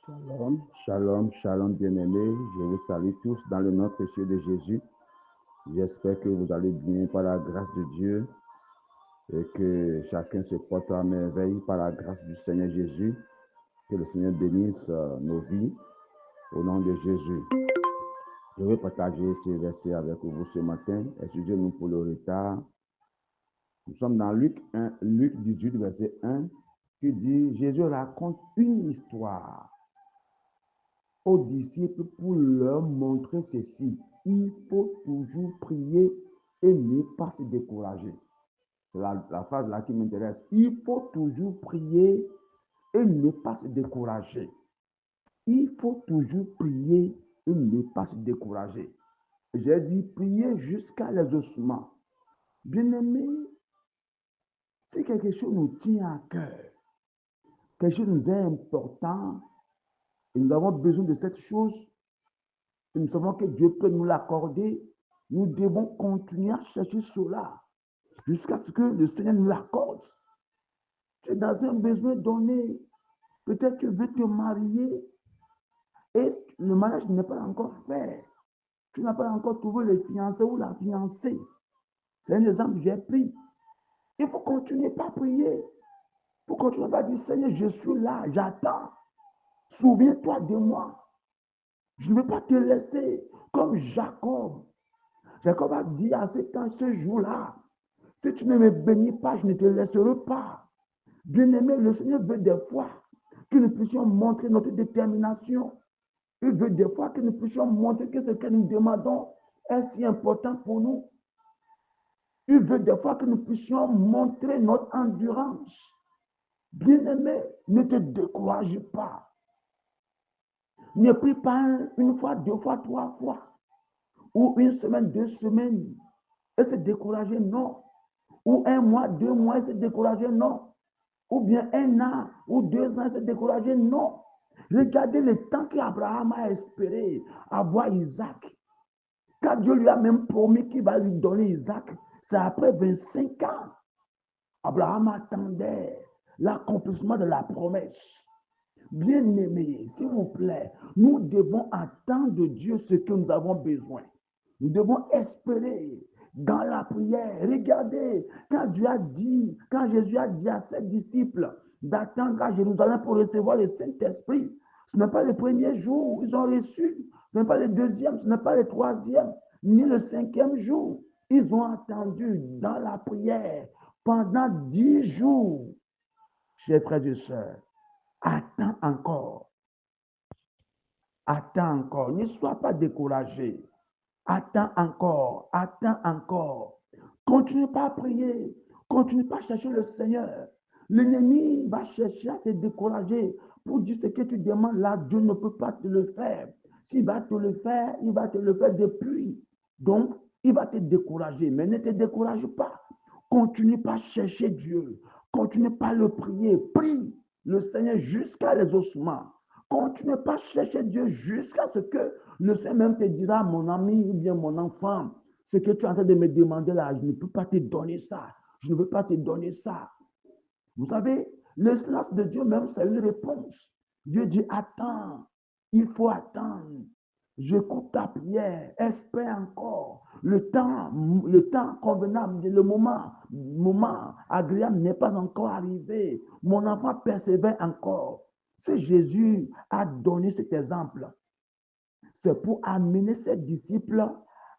Shalom, shalom, shalom, bien-aimés. Je vous salue tous dans le nom précieux de Jésus. J'espère que vous allez bien par la grâce de Dieu et que chacun se porte à merveille par la grâce du Seigneur Jésus. Que le Seigneur bénisse nos vies au nom de Jésus. Je vais partager ces versets avec vous ce matin. Excusez-nous pour le retard. Nous sommes dans Luc 18, verset 1, qui dit, Jésus raconte une histoire aux disciples pour leur montrer ceci. Il faut toujours prier et ne pas se décourager. C'est la phrase là qui m'intéresse. Il faut toujours prier et ne pas se décourager. Il faut toujours prier et ne pas se décourager. J'ai dit prier jusqu'à l'exaucement. Bien-aimé, si quelque chose nous tient à cœur, quelque chose nous est important, et nous avons besoin de cette chose, et nous savons que Dieu peut nous l'accorder, nous devons continuer à chercher cela jusqu'à ce que le Seigneur nous l'accorde. Tu es dans un besoin donné. Peut-être tu veux te marier et le mariage n'est pas encore fait. Tu n'as pas encore trouvé le fiancé ou la fiancée. C'est un exemple que j'ai pris. Il faut continuer par prier. Il faut continuer par dire, Seigneur, je suis là, j'attends. Souviens-toi de moi. Je ne veux pas te laisser comme Jacob. Jacob a dit à ce jour-là, si tu ne me bénis pas, je ne te laisserai pas. Bien-aimé, le Seigneur veut des fois que nous puissions montrer notre détermination. Il veut des fois que nous puissions montrer que ce que nous demandons est si important pour nous. Il veut des fois que nous puissions montrer notre endurance. Bien-aimé, ne te décourage pas. Ne prie pas une fois, deux fois, trois fois. Ou une semaine, 2 semaines et se décourager, non. Ou un mois, 2 mois et se décourager, non. Ou bien 1 an ou 2 ans et se décourager, non. Regardez le temps qu'Abraham a espéré avoir Isaac. Quand Dieu lui a même promis qu'il va lui donner Isaac, c'est après 25 ans. Abraham attendait l'accomplissement de la promesse. Bien-aimés, s'il vous plaît, nous devons attendre de Dieu ce que nous avons besoin. Nous devons espérer dans la prière. Regardez, quand Jésus a dit à ses disciples d'attendre à Jérusalem pour recevoir le Saint-Esprit, ce n'est pas le premier jour, ils ont reçu. Ce n'est pas le deuxième, ce n'est pas le troisième, ni le 5e jour. Ils ont attendu dans la prière pendant 10 jours. Chers frères et sœurs, attends encore. Attends encore. Ne sois pas découragé. Attends encore. Attends encore. Continue pas à prier. Continue pas à chercher le Seigneur. L'ennemi va chercher à te décourager pour dire ce que tu demandes là, Dieu ne peut pas te le faire. S'il va te le faire, il va te le faire depuis. Donc, il va te décourager. Mais ne te décourage pas. Continue pas à chercher Dieu. Continue pas à le prier. Prie le Seigneur jusqu'à l'exaucement. Continue pas à chercher Dieu jusqu'à ce que le Seigneur même te dira, mon ami ou bien mon enfant, ce que tu es en train de me demander là, je ne peux pas te donner ça. Je ne veux pas te donner ça. Vous savez, le silence de Dieu même, c'est une réponse. Dieu dit, attends, il faut attendre. J'écoute ta prière, espère encore. Le temps convenable, le moment agréable n'est pas encore arrivé. Mon enfant persévère encore. Si Jésus a donné cet exemple, c'est pour amener ses disciples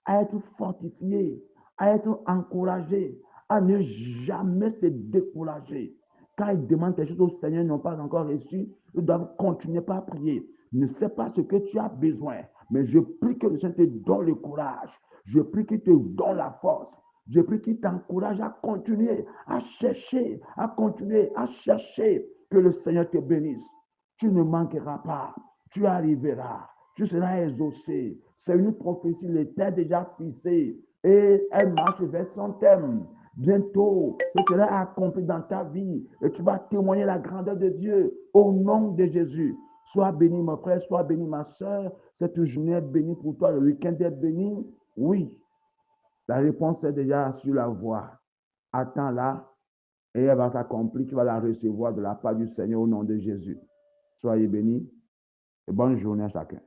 à être fortifiés, à être encouragés, à ne jamais se décourager. Quand ils demandent quelque chose au Seigneur, ils n'ont pas encore reçu, ils doivent continuer par prier. Ne sais pas ce que tu as besoin, mais je prie que le Seigneur te donne le courage. Je prie qu'il te donne la force. Je prie qu'il t'encourage à continuer, à chercher, à continuer, à chercher. Que le Seigneur te bénisse. Tu ne manqueras pas. Tu arriveras. Tu seras exaucé. C'est une prophétie, l'Éternel déjà fixée. Et elle marche vers son thème. Bientôt, ce sera accompli dans ta vie. Et tu vas témoigner la grandeur de Dieu au nom de Jésus. Sois béni, mon frère, sois béni, ma soeur. Cette journée est bénie pour toi. Le week-end est béni. Oui, la réponse est déjà sur la voie. Attends-la et elle va s'accomplir. Tu vas la recevoir de la part du Seigneur au nom de Jésus. Soyez bénis. et bonne journée à chacun.